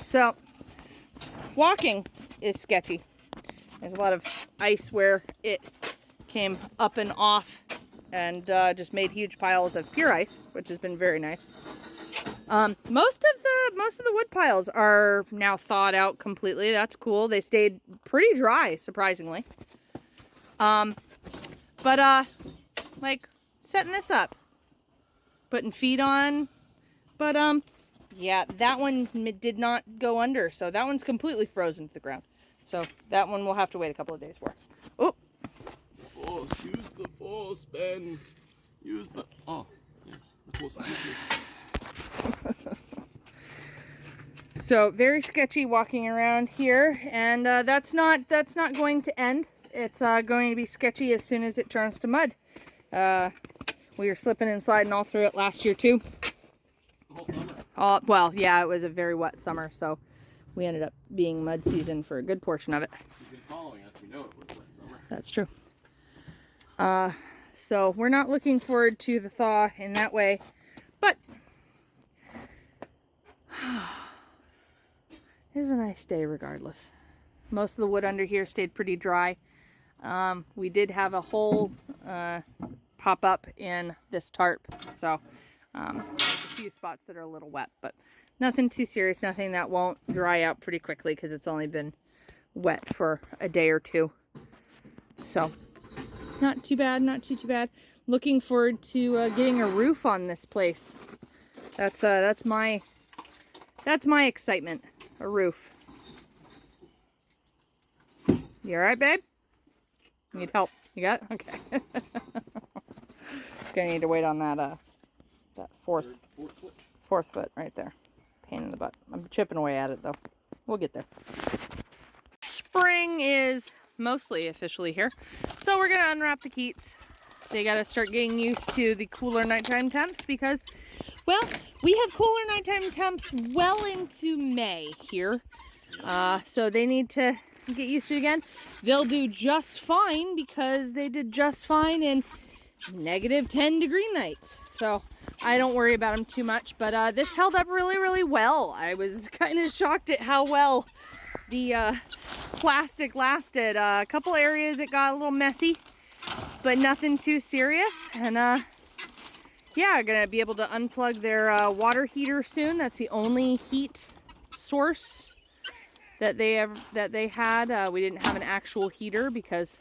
So, walking is sketchy. There's a lot of ice where it came up and off and just made huge piles of pure ice, which has been very nice. Most of the wood piles are now thawed out completely. That's cool. They stayed pretty dry, surprisingly. Like setting this up, putting feet on, but yeah, that one did not go under, so that one's completely frozen to the ground. So that one we'll have to wait a couple of days for. Oh, force, use the force, Ben. Use the. Oh, yes, the force is with you. So very sketchy walking around here, and that's not going to end. It's going to be sketchy as soon as it turns to mud. We were slipping and sliding all through it last year too. The whole summer. Well, yeah, it was a very wet summer, so we ended up being mud season for a good portion of it. You've been following us, you know it was wet summer. That's true. So we're not looking forward to the thaw in that way, but it was a nice day regardless. Most of the wood under here stayed pretty dry. We did have a hole pop up in this tarp, so there's a few spots that are a little wet, but nothing too serious, nothing that won't dry out pretty quickly because it's only been wet for a day or two. So not too bad, not too bad. Looking forward to getting a roof on this place. That's my excitement. A roof. You all right, babe? Need help? You got it? Okay. Gonna need to wait on that fourth foot right there. Pain in the butt. I'm chipping away at it though. We'll get there. Spring is mostly officially here, so we're gonna unwrap the Keats. They gotta start getting used to the cooler nighttime temps because, well, we have cooler nighttime temps well into May here. So they need to get used to it again. They'll do just fine because they did just fine in -10-degree nights. So I don't worry about them too much, but this held up really, really well. I was kind of shocked at how well the plastic lasted. A couple areas it got a little messy, but nothing too serious. And yeah, gonna be able to unplug their water heater soon. That's the only heat source that they had. We didn't have an actual heater because,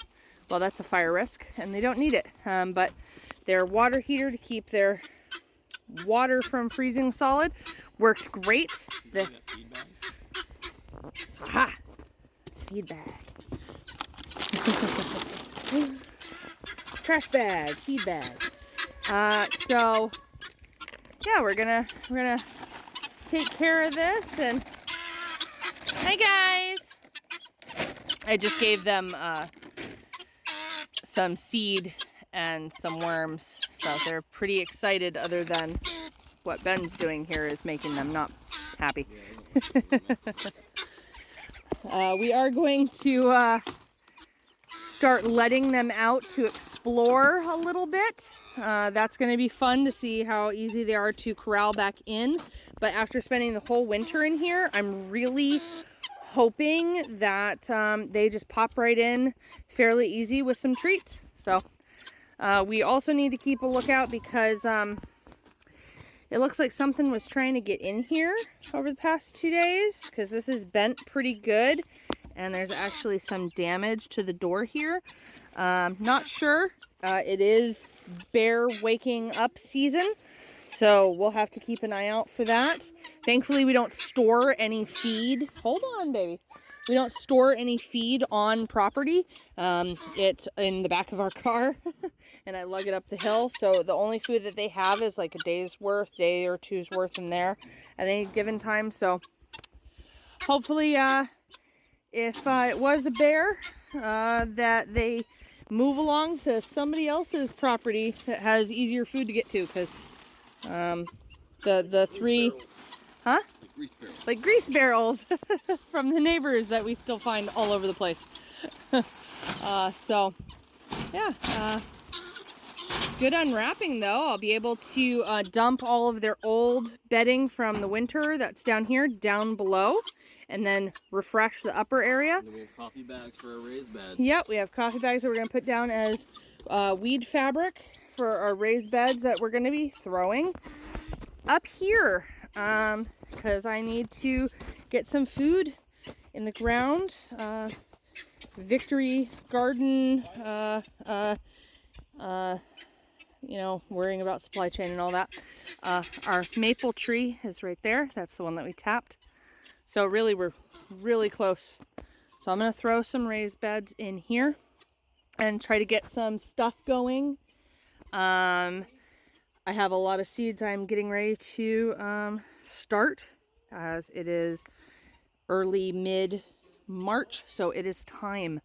well, that's a fire risk and they don't need it. But their water heater to keep their water from freezing solid worked great. Aha! Feed bag. Trash bag, feed bag. So yeah, we're gonna take care of this. And hey guys, I just gave them some seed and some worms, so they're pretty excited. Other than what Ben's doing here is making them not happy. We are going to start letting them out to explore a little bit. That's going to be fun to see how easy they are to corral back in. But after spending the whole winter in here, I'm really hoping that they just pop right in fairly easy with some treats. So we also need to keep a lookout because it looks like something was trying to get in here over the past 2 days, because this is bent pretty good and there's actually some damage to the door here. Not sure. It is bear waking up season, so we'll have to keep an eye out for that. Thankfully, we don't store any feed. Hold on, baby. We don't store any feed on property. It's in the back of our car and I lug it up the hill. So the only food that they have is like a day's worth, day or two's worth in there at any given time. So hopefully, if it was a bear, that they move along to somebody else's property that has easier food to get to, because the three, huh? Like grease barrels. Like grease barrels from the neighbors that we still find all over the place. So yeah, good unwrapping though. I'll be able to dump all of their old bedding from the winter that's down here down below, and then refresh the upper area. And then we have coffee bags for our raised beds. Yep, we have coffee bags that we're going to put down as weed fabric for our raised beds that we're going to be throwing up here, because I need to get some food in the ground. Victory Garden, you know, worrying about supply chain and all that. Our maple tree is right there. That's the one that we tapped. So really, we're really close. So I'm going to throw some raised beds in here and try to get some stuff going. I have a lot of seeds I'm getting ready to start, as it is early mid-March, so it is time.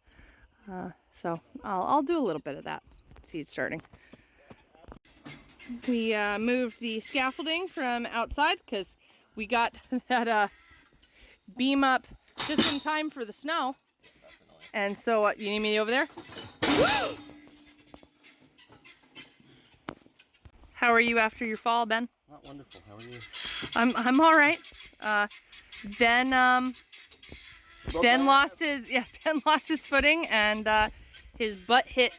So I'll do a little bit of that seed starting. We moved the scaffolding from outside because we got that beam up just in time for the snow. And so you need me over there? Woo! How are you after your fall, Ben? Not wonderful. How are you? I'm all right. Ben lost his footing, and his butt hit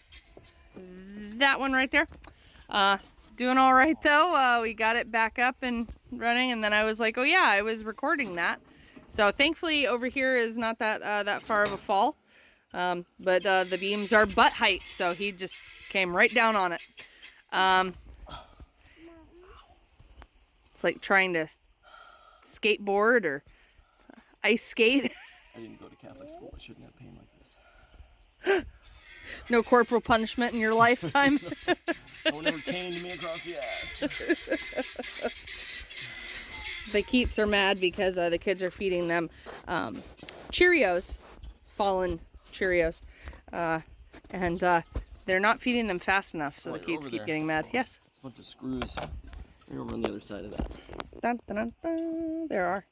that one right there. Doing all right though. We got it back up and running, and then I was like, oh yeah, I was recording that. So thankfully over here is not that far of a fall, but the beams are butt height, so he just came right down on it. It's like trying to skateboard or ice skate. I didn't go to Catholic school. I shouldn't have pain like this. No corporal punishment in your lifetime. No one ever caned me across the ass. The Keats are mad because the kids are feeding them Cheerios, fallen Cheerios, and they're not feeding them fast enough, so the Keats keep getting mad. Yes. There's a bunch of screws right over on the other side of that. Dun, dun, dun, dun. There are.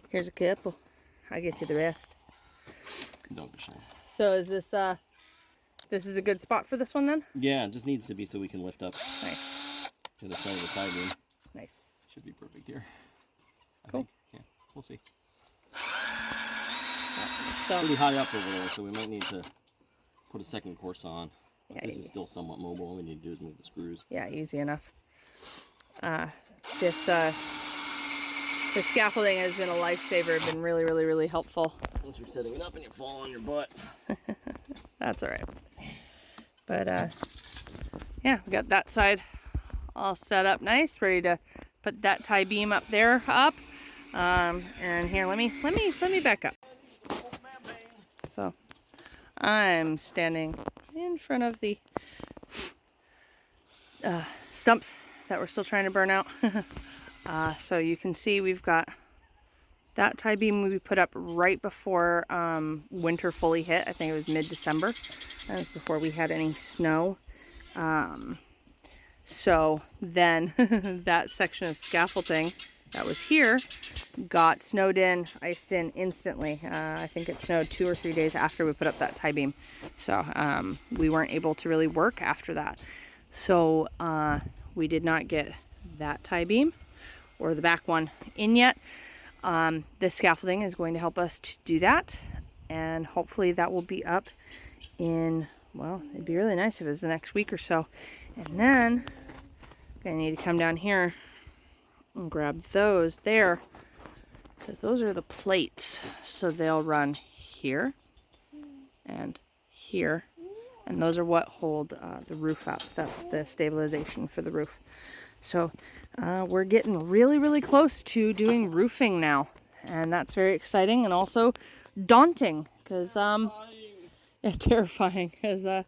Here's a couple. I'll get you the rest. So is this is a good spot for this one then? Yeah, it just needs to be so we can lift up. Nice. To the side of the side room. Nice. Should be perfect here. Cool. Yeah, we'll see. So, Pretty high up over there, so we might need to put a second course on. But Yeah, this is still somewhat mobile. All we need to do is move the screws. yeah, easy enough. This scaffolding has been a lifesaver. Been really, really, really helpful. Unless you're setting it up and you fall on your butt. That's all right. But yeah, we got that side all set up nice, ready to put that tie beam up there up. And here, let me back up. So I'm standing in front of the stumps that we're still trying to burn out. So you can see we've got that tie beam we put up right before winter fully hit. I think it was mid-December. That was before we had any snow. So then that section of scaffolding that was here got snowed in, iced in instantly. I think it snowed 2 or 3 days after we put up that tie beam. So we weren't able to really work after that. So we did not get that tie beam or the back one in yet. This scaffolding is going to help us to do that, and hopefully that will be up in, well, it'd be really nice if it was the next week or so. And then I'm gonna need to come down here and grab those there, because those are the plates, so they'll run here and here, and those are what hold the roof up. That's the stabilization for the roof. So we're getting really, really close to doing roofing now, and that's very exciting and also daunting, because terrifying, because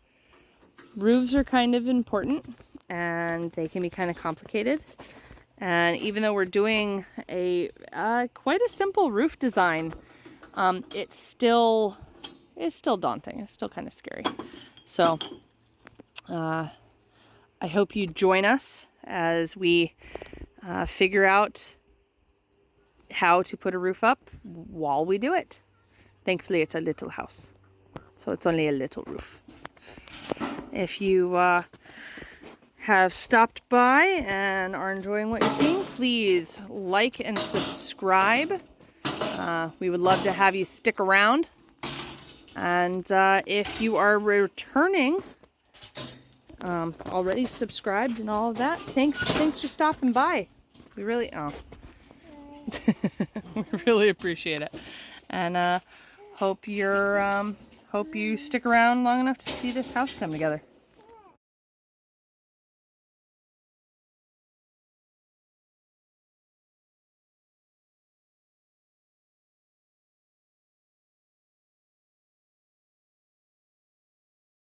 roofs are kind of important and they can be kind of complicated. And even though we're doing a quite a simple roof design, it's still daunting. It's still kind of scary. So I hope you join us as we figure out how to put a roof up while we do it. Thankfully, it's a little house, so it's only a little roof. If you have stopped by and are enjoying what you're seeing, please like and subscribe. We would love to have you stick around. And if you are returning, already subscribed and all of that, thanks for stopping by. We really we really appreciate it, and hope you stick around long enough to see this house come together.